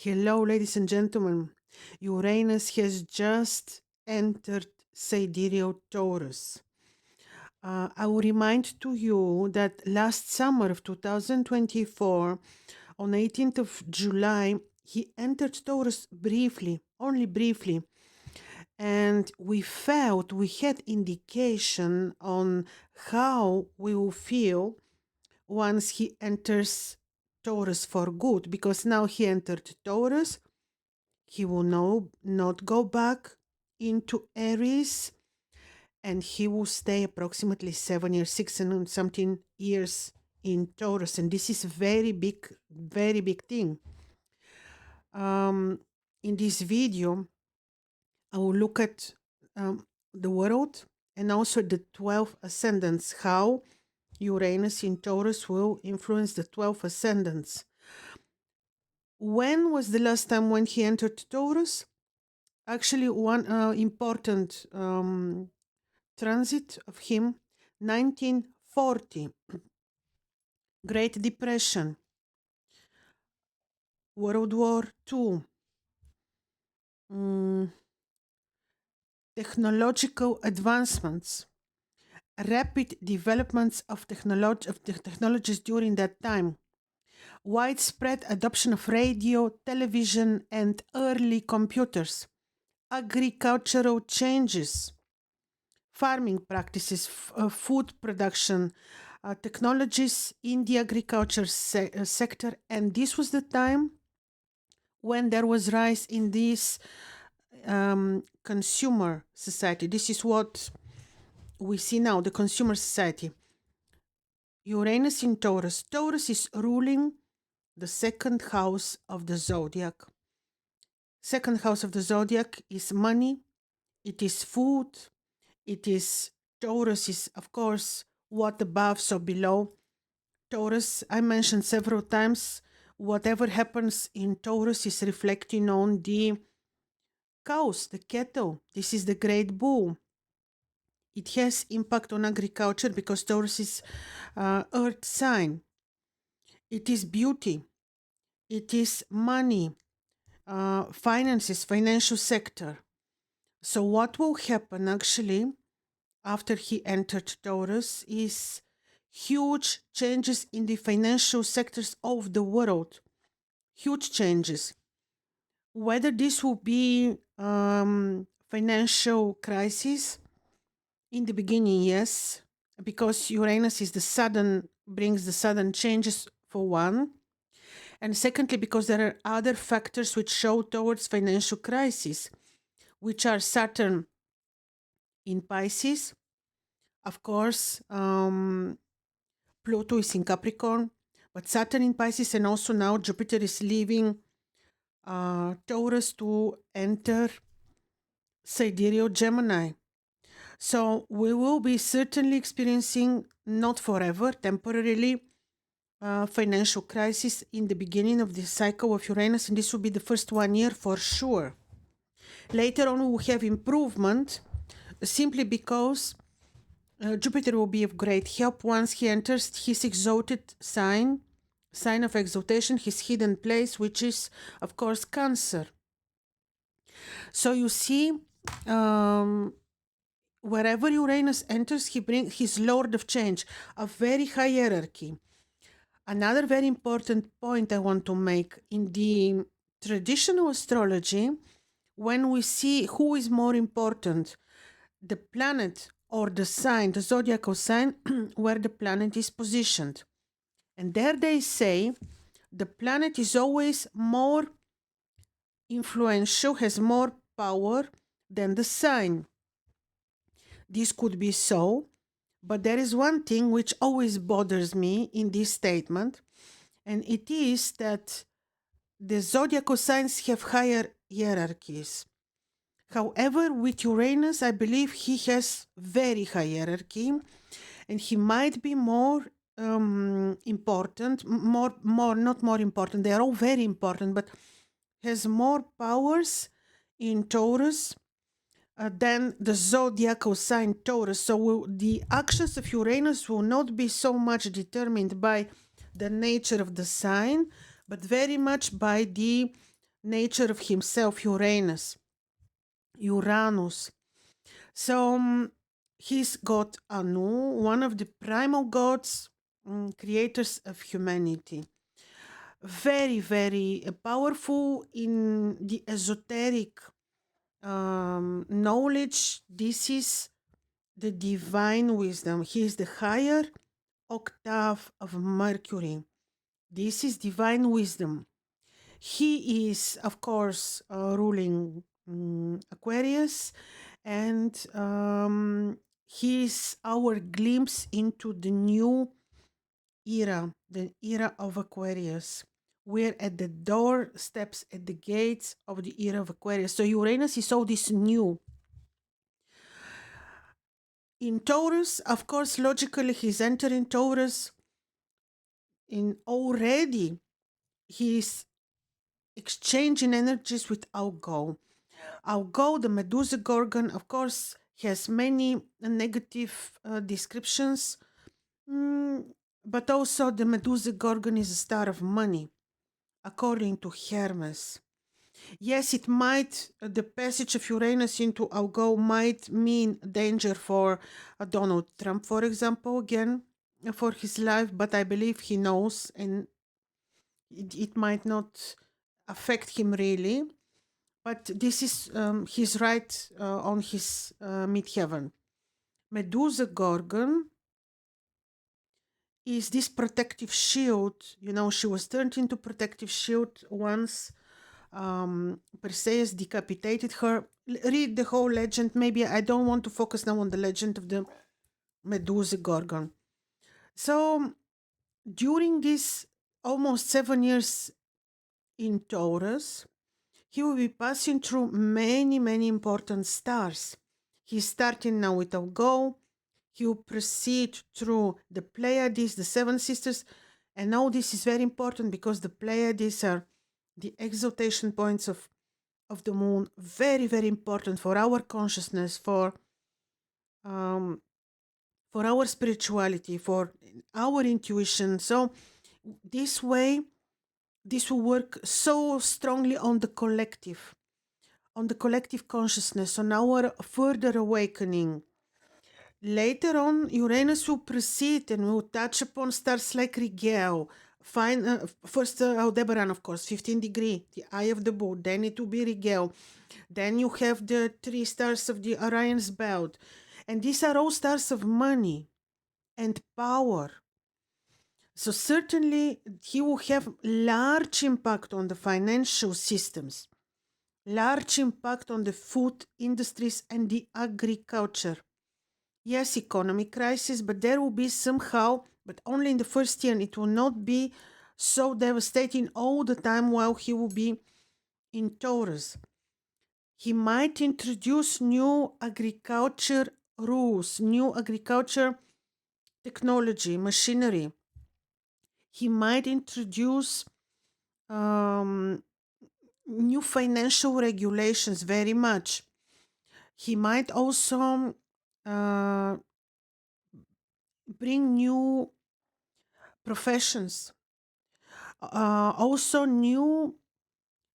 Hello, ladies and gentlemen. Uranus has just entered Sidereal Taurus. I will remind to you that last summer of 2024, on 18th of July, he entered Taurus briefly, only briefly, and we felt we had indication on how we will feel once he enters Taurus for good, because now he entered Taurus. He will not go back into Aries, and he will stay approximately 7 years, 6 and something years in Taurus. And this is a very big thing. In this video, I will look at the world and also the 12 ascendants, how Uranus in Taurus will influence the 12 ascendants. When was the last time when he entered Taurus? Actually, one important transit of him, 1940, Great Depression, World War II, technological advancements, rapid developments of technologies during that time, widespread adoption of radio, television, and early computers, agricultural changes, farming practices, food production, technologies in the agriculture sector. And this was the time when there was rise in this consumer society. This is what we see now, the consumer society. Uranus in Taurus. Taurus is ruling the second house of the zodiac. Second house of the zodiac is money, it is food, it is Taurus is, of course, what above, so below. Taurus, I mentioned several times, whatever happens in Taurus is reflecting on the cows, the cattle. This is the great bull. It has impact on agriculture because Taurus is earth sign. It is beauty. It is money, finances, financial sector. So what will happen actually after he entered Taurus is huge changes in the financial sectors of the world. Huge changes. Whether this will be financial crisis, in the beginning, yes, because Uranus is brings the sudden changes for one. And secondly, because there are other factors which show towards financial crisis, which are Saturn in Pisces, of course, Pluto is in Capricorn, but Saturn in Pisces, and also now Jupiter is leaving Taurus to enter Sidereal Gemini. So we will be certainly experiencing, not forever, temporarily, financial crisis in the beginning of the cycle of Uranus, and this will be the first 1 year for sure. Later on, we will have improvement, simply because Jupiter will be of great help once he enters his exalted sign of exaltation, his hidden place, which is, of course, Cancer. So you see, wherever Uranus enters, he brings his Lord of Change, a very high hierarchy. Another very important point I want to make, in the traditional astrology, when we see who is more important, the planet or the sign, the zodiacal sign, where the planet is positioned. And there they say the planet is always more influential, has more power than the sign. This could be so, but there is one thing which always bothers me in this statement, and it is that the zodiacal signs have higher hierarchies. However, with Uranus, I believe he has very high hierarchy, and he might be more important, not more important, they are all very important, but has more powers in Taurus than the zodiacal sign Taurus. So the actions of Uranus will not be so much determined by the nature of the sign, but very much by the nature of himself, Uranus. So he's got Anu, one of the primal gods, creators of humanity. Very, very powerful in the esoteric knowledge. This is the divine wisdom. He is the higher octave of Mercury. This is divine wisdom. He is, of course, ruling Aquarius, and he is our glimpse into the new era, the era of Aquarius. We're at the doorsteps, at the gates of the era of Aquarius. So Uranus is all this new. In Taurus, of course, logically, he's entering Taurus. In already, he's exchanging energies with Algol. Algol, the Medusa Gorgon, of course, has many negative descriptions, but also the Medusa Gorgon is a star of money, according to Hermes. Yes, it might, the passage of Uranus into Algol might mean danger for Donald Trump, for example, again, for his life, but I believe he knows, and it might not affect him really. But this is he's right on his midheaven. Medusa Gorgon is this protective shield. You know, she was turned into protective shield once Perseus decapitated her. Read the whole legend. Maybe I don't want to focus now on the legend of the Medusa Gorgon. So during this almost 7 years in Taurus, he will be passing through many, many important stars. He's starting now with Algol. He will proceed through the Pleiades, the Seven Sisters. And now this is very important because the Pleiades are the exaltation points of the moon. Very, very important for our consciousness, for our spirituality, for our intuition. So this way, this will work so strongly on the collective consciousness, on our further awakening. Later on, Uranus will proceed and will touch upon stars like Rigel. First Aldebaran, of course, 15 degree, the eye of the bull. Then it will be Rigel. Then you have the 3 stars of the Orion's belt. And these are all stars of money and power. So certainly he will have large impact on the financial systems, large impact on the food industries and the agriculture. Yes, economic crisis, but there will be somehow, but only in the first year, and it will not be so devastating all the time while he will be in Taurus. He might introduce new agriculture rules, new agriculture technology, machinery. He might introduce new financial regulations very much. He might also bring new professions, also new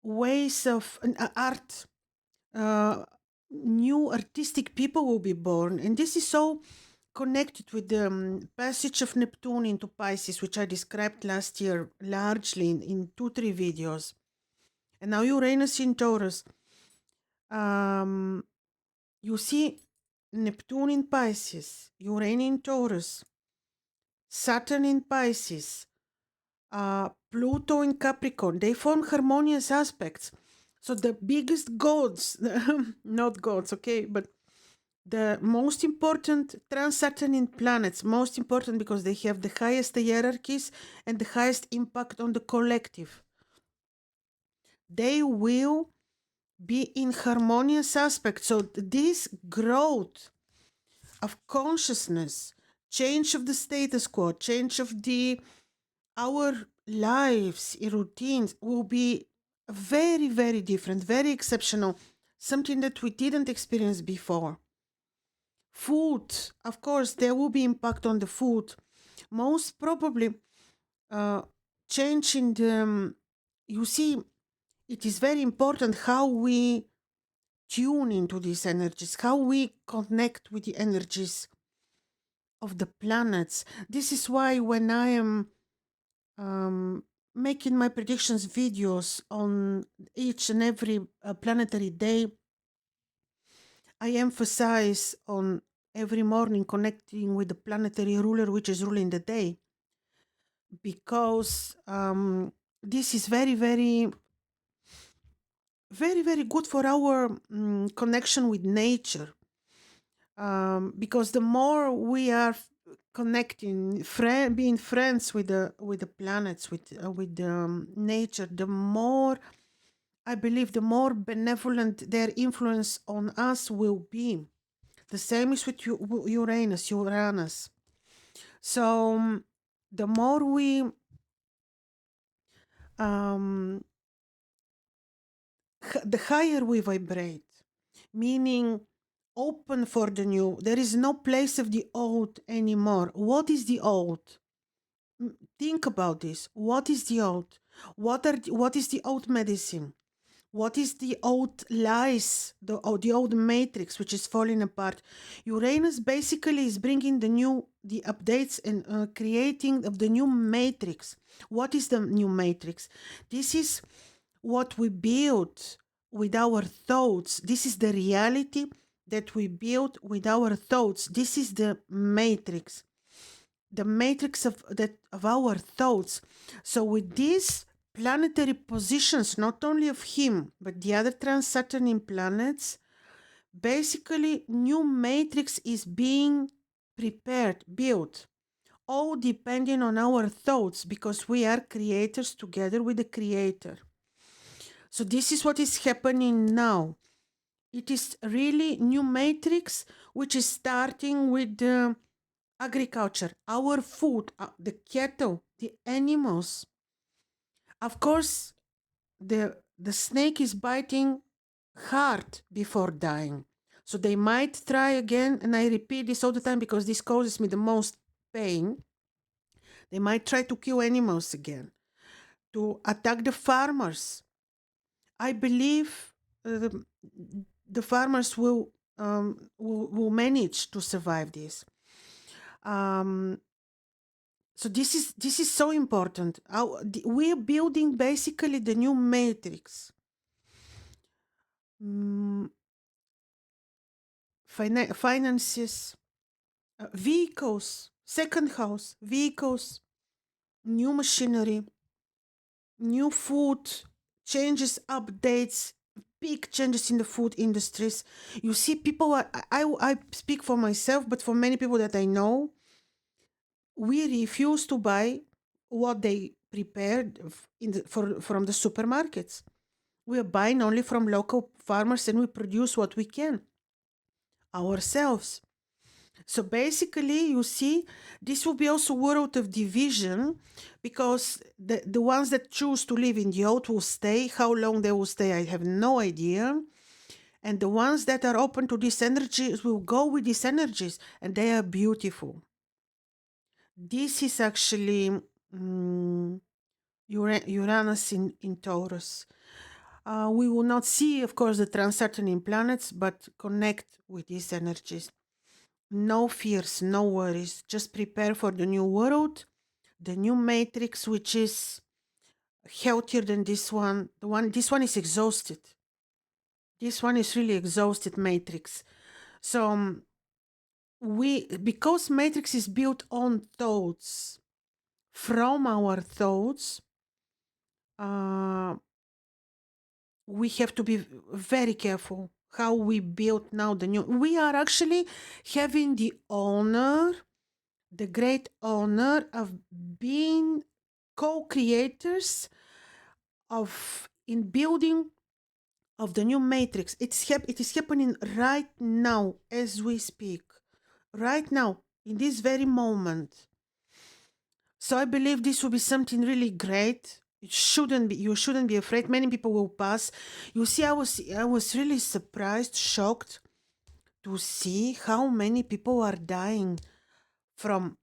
ways of art. New artistic people will be born, and this is so connected with the passage of Neptune into Pisces, which I described last year largely in 2-3 videos. And now Uranus in Taurus. You see Neptune in Pisces, Uranus in Taurus, Saturn in Pisces, Pluto in Capricorn. They form harmonious aspects. So the biggest gods, not gods, okay, but the most important trans-Saturnian planets, most important because they have the highest hierarchies and the highest impact on the collective. They will be in harmonious aspects. So this growth of consciousness, change of the status quo, change of our lives, routines will be very, very different, very exceptional, something that we didn't experience before. Food, of course, there will be impact on the food. Most probably, change in the, you see, it is very important how we tune into these energies, how we connect with the energies of the planets. This is why when I am making my predictions videos on each and every planetary day, I emphasize on every morning connecting with the planetary ruler which is ruling the day, because this is very, very, very, very good for our connection with nature. Because the more we are connecting, being friends with the planets, with nature, the more, I believe, the more benevolent their influence on us will be. The same is with Uranus. So the more we the higher we vibrate, meaning open for the new. There is no place of the old anymore. What is the old? Think about this. What is the old? What is the old medicine? What is the old lies, the old matrix which is falling apart? Uranus basically is bringing the updates and creating of the new matrix. What is the new matrix? This is what we build with our thoughts. This is the reality that we build with our thoughts. This is the matrix, of our thoughts. So with these planetary positions, not only of him but the other trans-Saturnian planets, basically new matrix is being prepared, built, all depending on our thoughts, because we are creators together with the creator. So this is what is happening now. It is really new matrix which is starting with the agriculture, our food, the cattle, the animals. Of course, the snake is biting hard before dying. So they might try again, and I repeat this all the time because this causes me the most pain. They might try to kill animals again, to attack the farmers. I believe the farmers will manage to survive this. So this is so important. We are building basically the new matrix. Finances, vehicles, second house, vehicles, new machinery, new food, changes, updates, big changes in the food industries. You see, people are, I speak for myself, but for many people that I know, we refuse to buy what they prepared from the supermarkets. We are buying only from local farmers, and we produce what we can ourselves. So basically, you see, this will be also a world of division, because the ones that choose to live in the old will stay. How long they will stay, I have no idea. And the ones that are open to these energies will go with these energies, and they are beautiful. This is actually Uranus in Taurus. We will not see, of course, the trans-Saturnian planets, but connect with these energies. No fears, no worries. Just prepare for the new world, the new matrix, which is healthier than this one. This one is exhausted. This one is really exhausted matrix. So because matrix is built on thoughts, from our thoughts, we have to be very careful how we build now the new. We are actually having the great honor of being co-creators in building of the new matrix. It is happening right now as we speak, right now in this very moment. So I believe this will be something really great. You shouldn't be afraid. Many people will pass. You see, I was really surprised, shocked to see how many people are dying from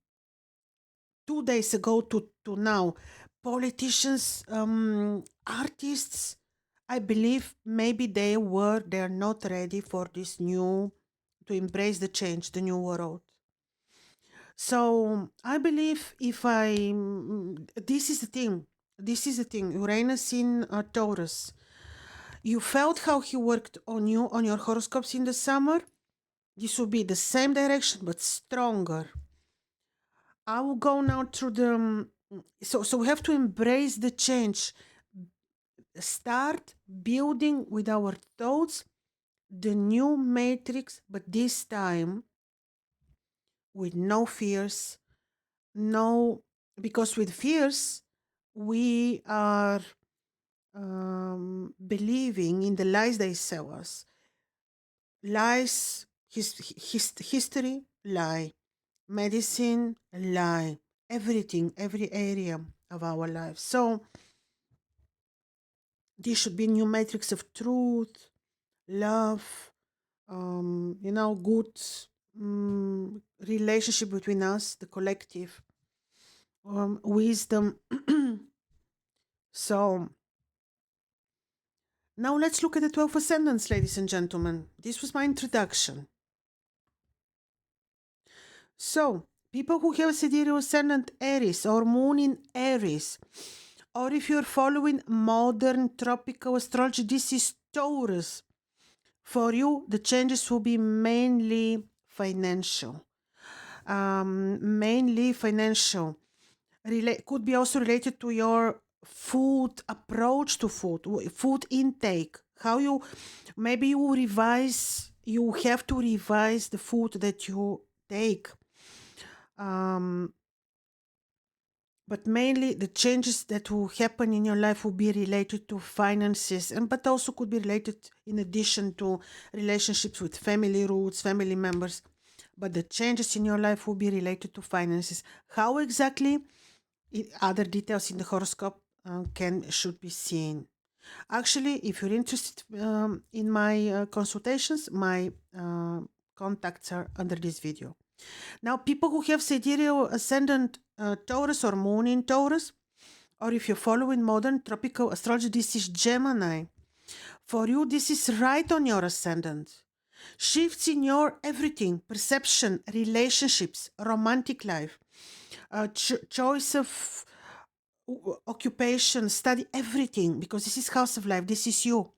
2 days ago to now. Politicians, artists, I believe maybe they're not ready for this new, to embrace the change, the new world. So I believe if this is the thing, Uranus in Taurus. You felt how he worked on you, on your horoscopes in the summer. This will be the same direction but stronger. I will go now through the. So we have to embrace the change. Start building with our thoughts the new matrix, but this time with no fears, no, because with fears we are believing in the lies they sell us. Lies, history, lie. Medicine, lie. Everything, every area of our life. So this should be new matrix of truth, love, good relationship between us, the collective, wisdom. So now let's look at the 12 ascendants, ladies and gentlemen. This was my introduction. So, people who have sidereal ascendant Aries or moon in Aries, or if you're following modern tropical astrology, this is Taurus. For you, the changes will be mainly financial. Mainly financial. Could be also related to your food approach to food intake. How you, maybe you have to revise the food that you take. But mainly the changes that will happen in your life will be related to finances, and but also could be related in addition to relationships with family roots, family members. But the changes in your life will be related to finances. How exactly? Other details in the horoscope should be seen. Actually, if you're interested in my consultations, my contacts are under this video. Now, people who have sidereal ascendant Taurus or moon in Taurus, or if you're following modern tropical astrology, this is Gemini. For you, this is right on your ascendant. Shifts in your everything, perception, relationships, romantic life, choice of occupation, study, everything, because this is house of life. This is you.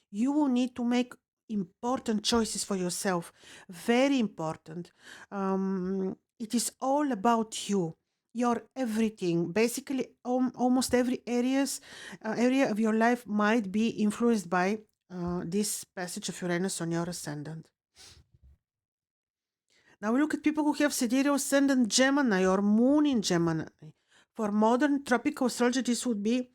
You will need to make important choices for yourself. Very important. It is all about you. Your everything. Basically, almost every area of your life might be influenced by this passage of Uranus on your ascendant. Now we look at people who have sidereal ascendant Gemini or moon in Gemini. For modern tropical astrology, this would be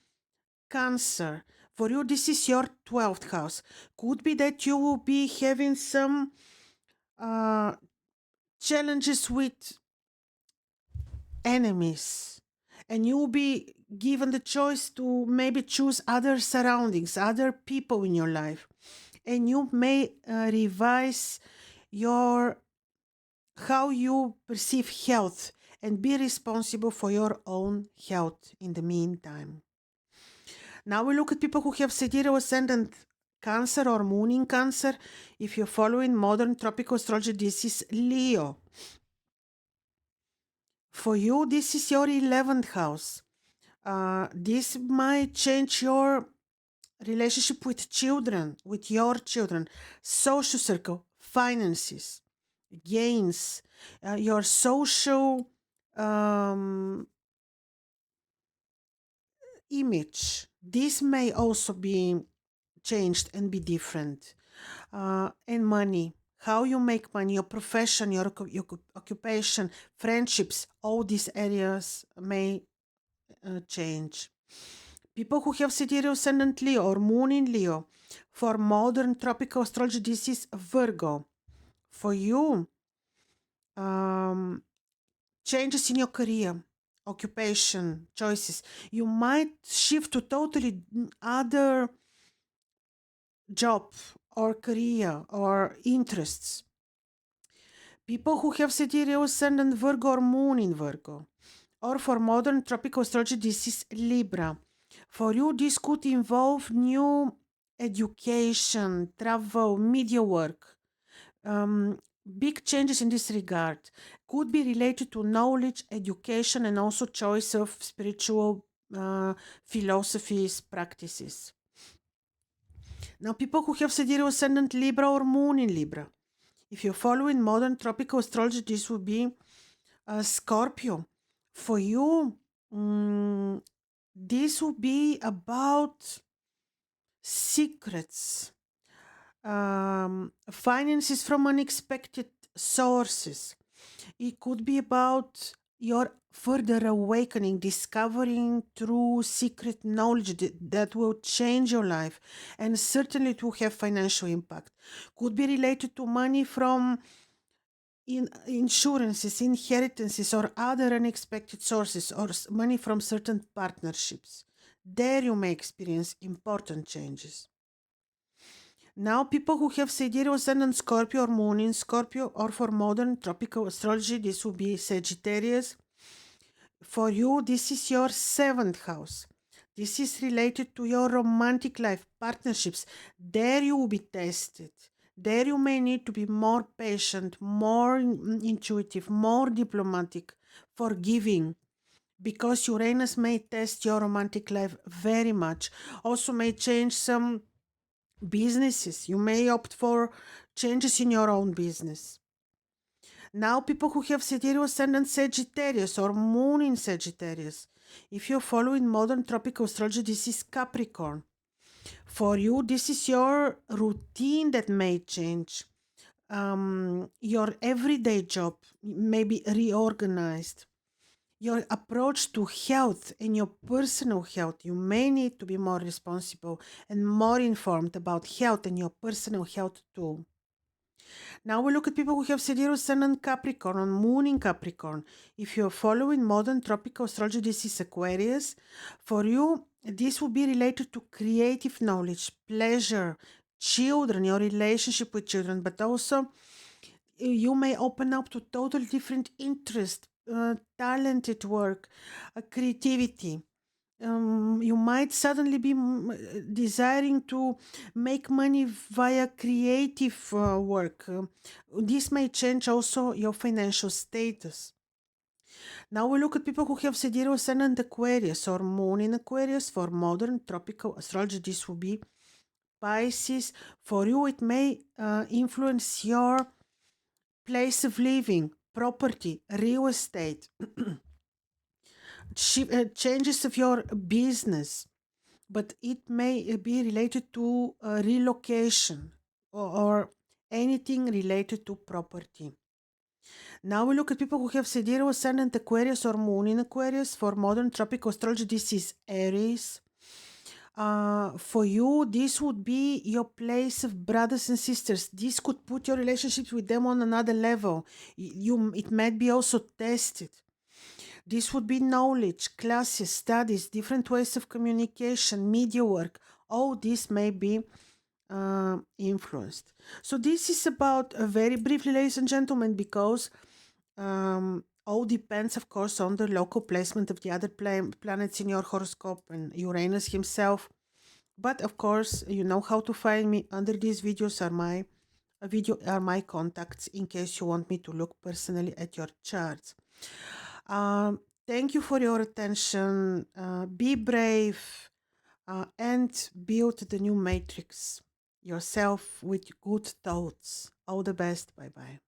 Cancer. For you, this is your 12th house. Could be that you will be having some challenges with enemies, and you will be given the choice to maybe choose other surroundings, other people in your life, and you may revise your how you perceive health and be responsible for your own health in the meantime. Now we look at people who have sidereal ascendant Cancer or moon in Cancer. If you're following modern tropical astrology, this is Leo. For you, this is your 11th house. This might change your relationship with children, with your children, social circle, finances, gains, your social image. This may also be changed and be different. And money, how you make money, your profession, your occupation, friendships, all these areas may change. People who have sidereal ascendant Leo or moon in Leo, for modern tropical astrology, this is Virgo. For you, changes in your career, occupation, choices. You might shift to totally other job or career or interests. People who have sidereal ascendant Virgo or moon in Virgo, or for modern tropical astrology, this is Libra. For you, this could involve new education, travel, media work. Um, Big changes in this regard could be related to knowledge, education, and also choice of spiritual philosophies, practices. Now, people who have sidereal ascendant Libra or moon in Libra, if you're following modern tropical astrology, this would be Scorpio. For you, this will be about secrets, finances from unexpected sources. It could be about your further awakening, discovering true secret knowledge that will change your life, and certainly it will have financial impact. Could be related to money from insurances, inheritances, or other unexpected sources, or money from certain partnerships. There you may experience important changes. Now, people who have sidereal ascendant Scorpio or moon in Scorpio, or for modern tropical astrology, this will be Sagittarius. For you, this is your seventh house. This is related to your romantic life, partnerships. There you will be tested. There you may need to be more patient, more intuitive, more diplomatic, forgiving, because Uranus may test your romantic life very much. Also, may change some businesses. You may opt for changes in your own business. Now, people who have sidereal ascendant Sagittarius or moon in Sagittarius, if you're following modern tropical astrology, this is Capricorn. For you, this is your routine that may change. Your everyday job may be reorganized. Your approach to health and your personal health, you may need to be more responsible and more informed about health and your personal health too. Now we look at people who have sidereal sun and Capricorn, on moon in Capricorn. If you're following modern tropical astrology, this is Aquarius. For you, this will be related to creative knowledge, pleasure, children, your relationship with children, but also you may open up to totally different interest, talented work, creativity. You might suddenly be desiring to make money via creative work. This may change also your financial status. Now we look at people who have sidereal sun and Aquarius or moon in Aquarius. For modern tropical astrology, this will be Pisces. For you, it may influence your place of living, property, real estate, changes of your business, but it may be related to relocation or anything related to property. Now we look at people who have sidereal ascendant Aquarius or moon in Aquarius. For modern tropical astrology, this is Aries. For you, this would be your place of brothers and sisters. This could put your relationships with them on another level. It might be also tested. This would be knowledge, classes, studies, different ways of communication, media work. All this may be influenced. So this is about very briefly, ladies and gentlemen, because all depends, of course, on the local placement of the other planets in your horoscope and Uranus himself. But of course, you know how to find me. Under these videos are my contacts in case you want me to look personally at your charts. Thank you for your attention. Be brave and build the new matrix yourself with good thoughts. All the best. Bye bye.